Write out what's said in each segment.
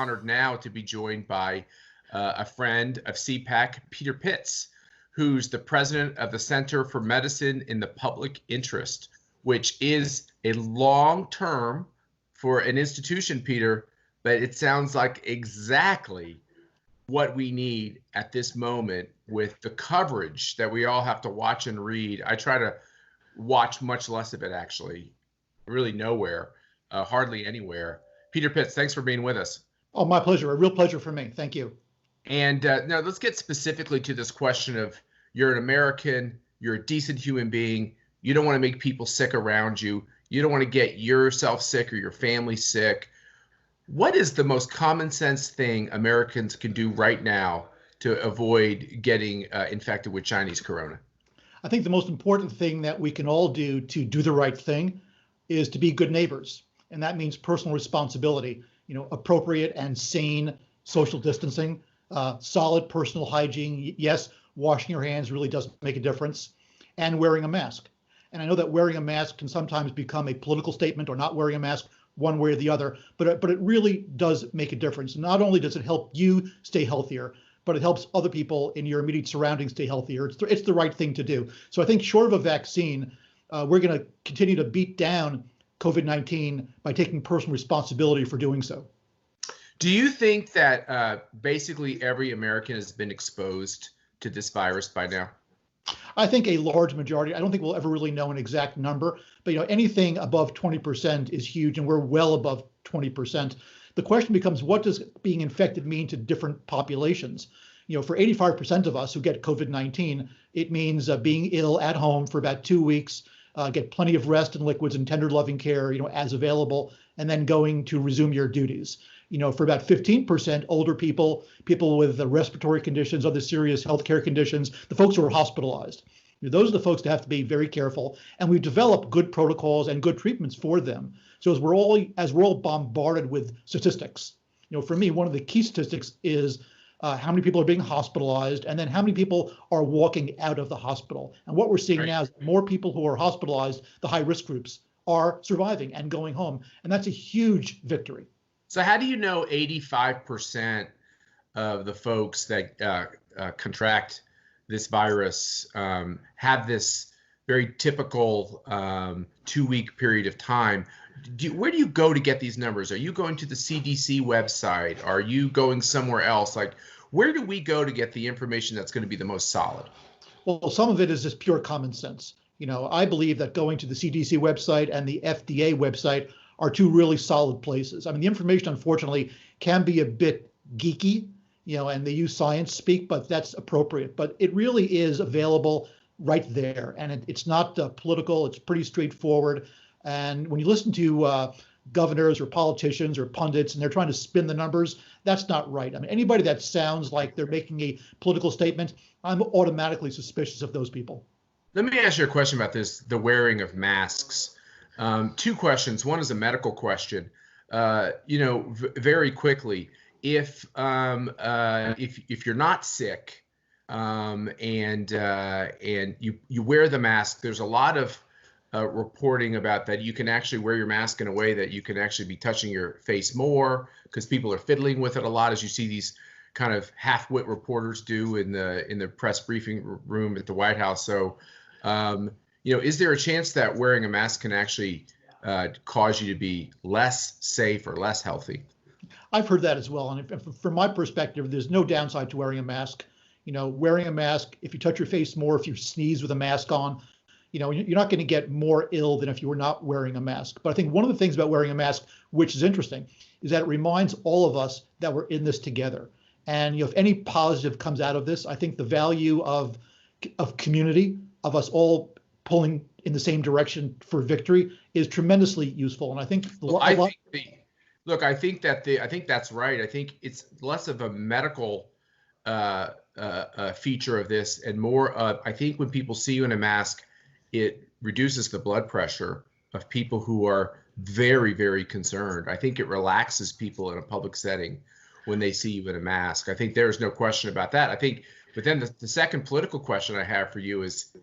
honored now to be joined by a friend of CPAC, Peter Pitts, who's the president of the Center for Medicine in the Public Interest, which is a long term for an institution, Peter, but it sounds like exactly what we need at this moment with the coverage that we all have to watch and read. I try to watch much less of it, actually, really nowhere, hardly anywhere. Peter Pitts, thanks for being with us. Oh, my pleasure. A real pleasure for me. Thank you. And now let's get specifically to this question of you're an American, you're a decent human being, you don't want to make people sick around you, you don't want to get yourself sick or your family sick. What is the most common sense thing Americans can do right now to avoid getting infected with Chinese corona? I think the most important thing that we can all do to do the right thing is to be good neighbors. And that means personal responsibility, appropriate and sane social distancing, solid personal hygiene. Yes, washing your hands really does make a difference, and wearing a mask. And I know that wearing a mask can sometimes become a political statement, or not wearing a mask, one way or the other, but it really does make a difference. Not only does it help you stay healthier, but it helps other people in your immediate surroundings stay healthier. It's the right thing to do. So I think short of a vaccine, we're going to continue to beat down COVID-19 by taking personal responsibility for doing so. Do you think that basically every American has been exposed to this virus by now? I think a large majority. I don't think we'll ever really know an exact number, but anything above 20% is huge, and we're well above 20%. The question becomes, what does being infected mean to different populations? For 85% of us who get COVID-19, it means being ill at home for about 2 weeks, get plenty of rest and liquids and tender loving care, as available, and then going to resume your duties. For about 15%, older people with respiratory conditions, other serious healthcare conditions, the folks who are hospitalized. Those are the folks that have to be very careful, and we've developed good protocols and good treatments for them. So as we're all bombarded with statistics, for me, one of the key statistics is how many people are being hospitalized, and then how many people are walking out of the hospital. And what we're seeing now is more people who are hospitalized, the high risk groups, are surviving and going home, and that's a huge victory. So how do you know 85% of the folks that contract this virus have this very typical 2-week period of time? Where do you go to get these numbers? Are you going to the CDC website? Are you going somewhere else? Like, where do we go to get the information that's going to be the most solid? Well, some of it is just pure common sense. I believe that going to the CDC website and the FDA website are two really solid places. I mean, the information, unfortunately, can be a bit geeky, and they use science speak, but that's appropriate. But it really is available right there. And it's not political. It's pretty straightforward. And when you listen to governors or politicians or pundits and they're trying to spin the numbers, that's not right. I mean, anybody that sounds like they're making a political statement, I'm automatically suspicious of those people. Let me ask you a question about this, the wearing of masks. 2 questions. One is a medical question. Very quickly, if you're not sick and you wear the mask, there's a lot of reporting about that you can actually wear your mask in a way that you can actually be touching your face more because people are fiddling with it a lot, as you see these kind of half-wit reporters do in the press briefing room at the White House. So, is there a chance that wearing a mask can actually cause you to be less safe or less healthy? I've heard that as well. And from my perspective, there's no downside to wearing a mask. Wearing a mask, if you touch your face more, if you sneeze with a mask on, you're not going to get more ill than if you were not wearing a mask. But I think one of the things about wearing a mask, which is interesting, is that it reminds all of us that we're in this together. And if any positive comes out of this, I think the value of community, of us all pulling in the same direction for victory, is tremendously useful. And I think I think that's right. I think it's less of a medical feature of this and more of, I think when people see you in a mask, it reduces the blood pressure of people who are very, very concerned. I think it relaxes people in a public setting when they see you in a mask. I think there's no question about that. But then the second political question I have for you is,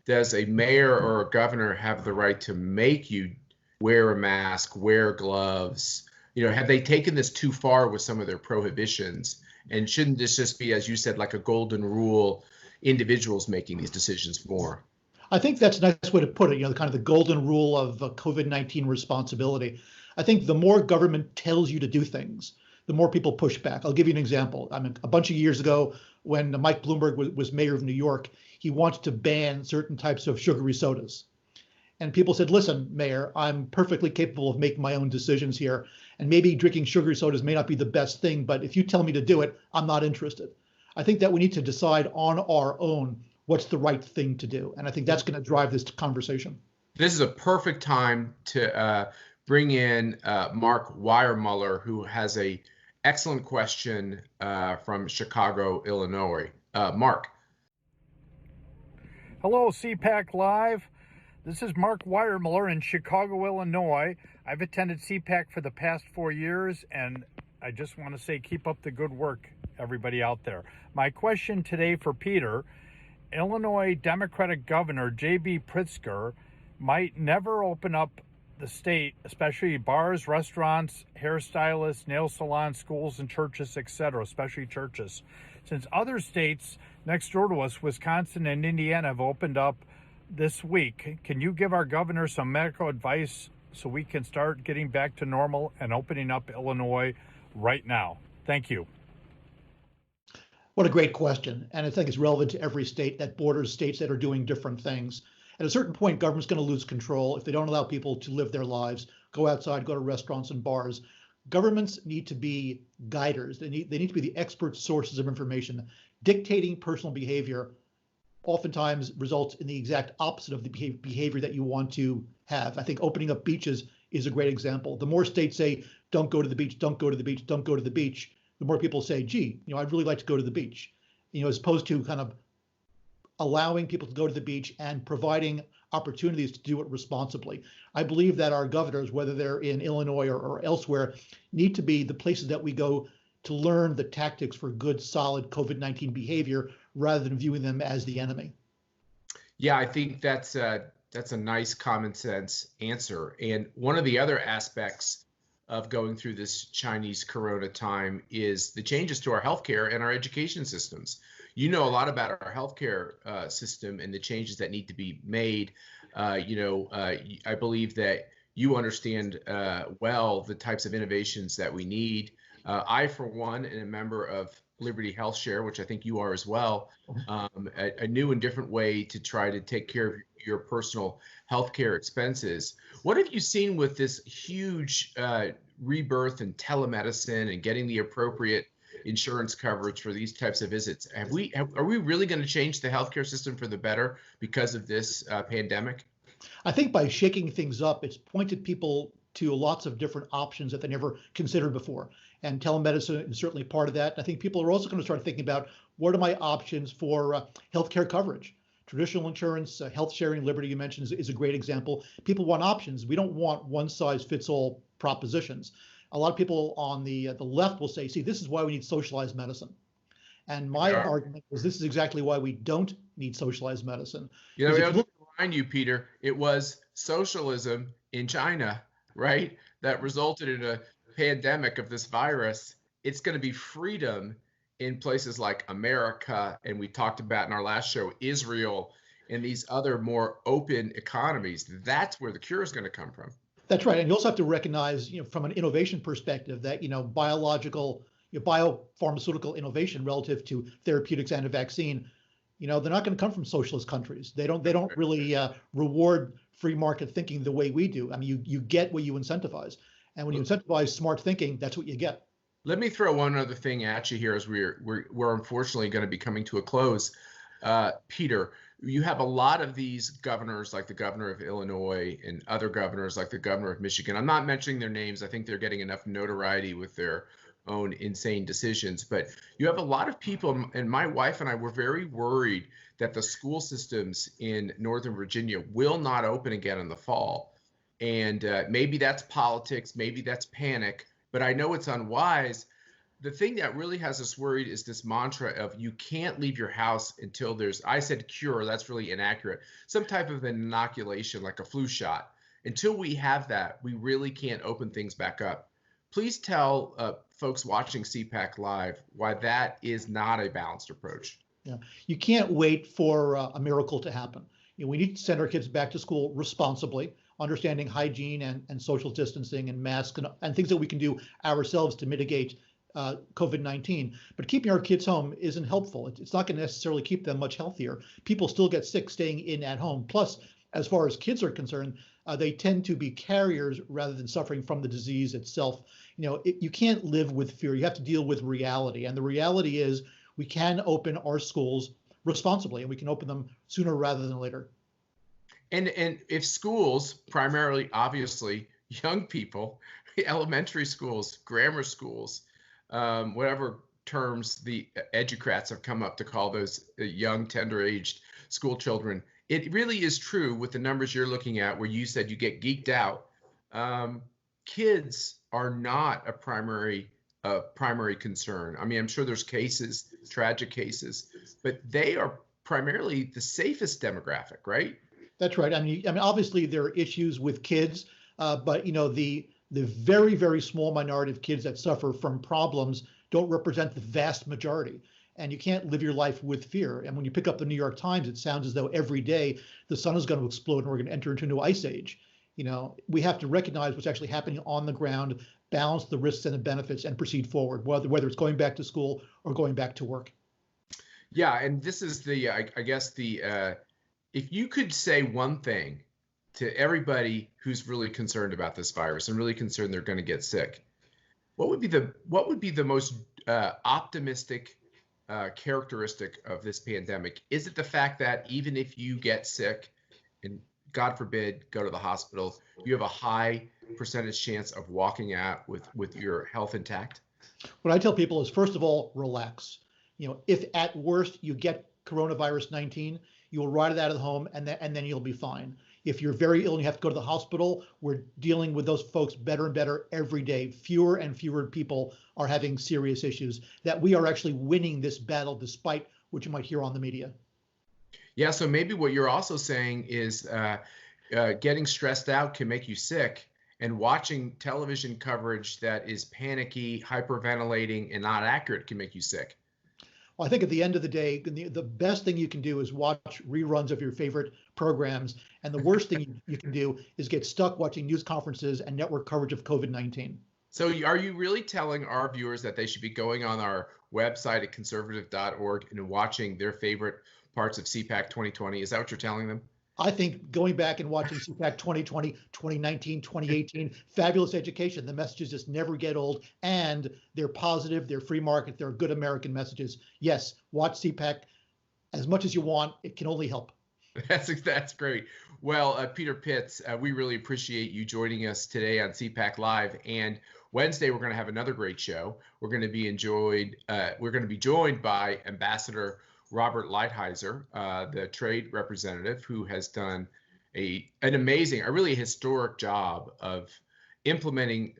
does a mayor or a governor have the right to make you wear a mask, wear gloves, have they taken this too far with some of their prohibitions? And shouldn't this just be, as you said, like a golden rule, individuals making these decisions more? I think that's a nice way to put it, the kind of the golden rule of COVID-19 responsibility. I think the more government tells you to do things, the more people push back. I'll give you an example. I mean, a bunch of years ago, when Mike Bloomberg was mayor of New York, he wanted to ban certain types of sugary sodas. And people said, listen, Mayor, I'm perfectly capable of making my own decisions here. And maybe drinking sugary sodas may not be the best thing, but if you tell me to do it, I'm not interested. I think that we need to decide on our own what's the right thing to do. And I think that's going to drive this conversation. This is a perfect time to bring in Mark Weiermuller, who has a excellent question from Chicago, Illinois. Mark. Hello, CPAC Live. This is Mark Weiermuller in Chicago, Illinois. I've attended CPAC for the past 4 years, and I just want to say keep up the good work, everybody out there. My question today for Peter: Illinois Democratic Governor J.B. Pritzker might never open up the state, especially bars, restaurants, hairstylists, nail salons, schools, and churches, etc., especially churches. Since other states next door to us, Wisconsin and Indiana, have opened up this week, can you give our governor some medical advice so we can start getting back to normal and opening up Illinois right now? Thank you. What a great question. And I think it's relevant to every state that borders states that are doing different things. At a certain point, government's going to lose control if they don't allow people to live their lives, go outside, go to restaurants and bars. Governments need to be guiders. They need to be the expert sources of information. Dictating personal behavior oftentimes results in the exact opposite of the behavior that you want to have. I think opening up beaches is a great example. The more states say, don't go to the beach, don't go to the beach, don't go to the beach, the more people say, gee, I'd really like to go to the beach, as opposed to kind of allowing people to go to the beach and providing opportunities to do it responsibly. I believe that our governors, whether they're in Illinois or elsewhere, need to be the places that we go to learn the tactics for good, solid COVID-19 behavior rather than viewing them as the enemy. Yeah, I think that's a nice common sense answer. And one of the other aspects of going through this Chinese corona time is the changes to our healthcare and our education systems. You know a lot about our healthcare system and the changes that need to be made. I believe that you understand well the types of innovations that we need. I, for one, am a member of Liberty Health Share, which I think you are as well, a new and different way to try to take care of your personal healthcare expenses. What have you seen with this huge rebirth in telemedicine and getting the appropriate insurance coverage for these types of visits? Are we really going to change the healthcare system for the better because of this pandemic? I think by shaking things up, it's pointed people to lots of different options that they never considered before. And telemedicine is certainly part of that. I think people are also going to start thinking about what are my options for healthcare coverage. Traditional insurance, health sharing, Liberty you mentioned is a great example. People want options. We don't want one size fits all propositions. A lot of people on the left will say, see, this is why we need socialized medicine. And my argument is this is exactly why we don't need socialized medicine. I'll remind you, Peter, it was socialism in China, right, that resulted in a pandemic of this virus. It's going to be freedom in places like America, and we talked about in our last show, Israel, and these other more open economies. That's where the cure is going to come from. That's right. And you also have to recognize, from an innovation perspective that, biopharmaceutical innovation relative to therapeutics and a vaccine, they're not going to come from socialist countries. They don't really reward free market thinking the way we do. I mean, you get what you incentivize. And when you incentivize smart thinking, that's what you get. Let me throw one other thing at you here as we're unfortunately going to be coming to a close. Peter, you have a lot of these governors, like the governor of Illinois and other governors like the governor of Michigan. I'm not mentioning their names. I think they're getting enough notoriety with their own insane decisions. But you have a lot of people, and my wife and I were very worried that the school systems in Northern Virginia will not open again in the fall. And maybe that's politics, maybe that's panic, but I know it's unwise. The thing that really has us worried is this mantra of you can't leave your house until there's, I said cure, that's really inaccurate, some type of inoculation like a flu shot. Until we have that, we really can't open things back up. Please tell folks watching CPAC Live why that is not a balanced approach. Yeah, you can't wait for a miracle to happen. We need to send our kids back to school responsibly, understanding hygiene and social distancing and masks and things that we can do ourselves to mitigate COVID-19. But keeping our kids home isn't helpful. It's not going to necessarily keep them much healthier. People still get sick staying in at home. Plus, as far as kids are concerned, they tend to be carriers rather than suffering from the disease itself. You can't live with fear. You have to deal with reality. And the reality is we can open our schools responsibly, and we can open them sooner rather than later. And if schools, primarily, obviously, young people, elementary schools, grammar schools, whatever terms the educrats have come up to call those young, tender-aged school children, it really is true with the numbers you're looking at where you said you get geeked out. Kids are not a primary concern. I mean, I'm sure there's cases, tragic cases, but they are primarily the safest demographic, right? That's right. I mean, obviously there are issues with kids, but the very, very small minority of kids that suffer from problems don't represent the vast majority. And you can't live your life with fear. And when you pick up the New York Times, it sounds as though every day the sun is going to explode and we're going to enter into a new ice age. We have to recognize what's actually happening on the ground, balance the risks and the benefits, and proceed forward, whether it's going back to school or going back to work. Yeah, and this is if you could say one thing to everybody who's really concerned about this virus and really concerned they're going to get sick, what would be the most optimistic characteristic of this pandemic? Is it the fact that even if you get sick and God forbid go to the hospital, you have a high percentage chance of walking out with your health intact? What I tell people is, first of all, relax. If at worst you get coronavirus 19, you will ride it out of the home and then you'll be fine. If you're very ill and you have to go to the hospital, we're dealing with those folks better and better every day. Fewer and fewer people are having serious issues. That we are actually winning this battle despite what you might hear on the media. Yeah, so maybe what you're also saying is getting stressed out can make you sick, and watching television coverage that is panicky, hyperventilating, and not accurate can make you sick. Well, I think at the end of the day, the best thing you can do is watch reruns of your favorite programs. And the worst thing you can do is get stuck watching news conferences and network coverage of COVID-19. So are you really telling our viewers that they should be going on our website at conservative.org and watching their favorite parts of CPAC 2020? Is that what you're telling them? I think going back and watching CPAC 2020, 2019, 2018, fabulous education. The messages just never get old, and they're positive, they're free market, they're good American messages. Yes, watch CPAC as much as you want. It can only help. That's great. Well, Peter Pitts, we really appreciate you joining us today on CPAC Live. And Wednesday, we're going to have another great show. We're going to be joined by Ambassador Robert Lighthizer, the trade representative, who has done an amazing, a really historic job of implementing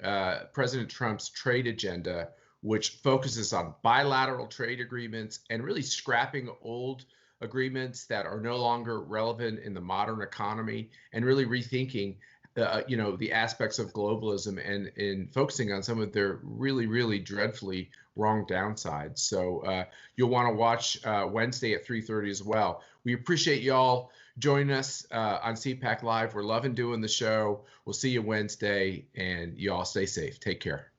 President Trump's trade agenda, which focuses on bilateral trade agreements and really scrapping old agreements that are no longer relevant in the modern economy, and really rethinking the aspects of globalism and in focusing on some of their really, really dreadfully wrong downsides. So you'll want to watch Wednesday at 3:30 as well. We appreciate y'all joining us on CPAC Live. We're loving doing the show. We'll see you Wednesday, and y'all stay safe. Take care.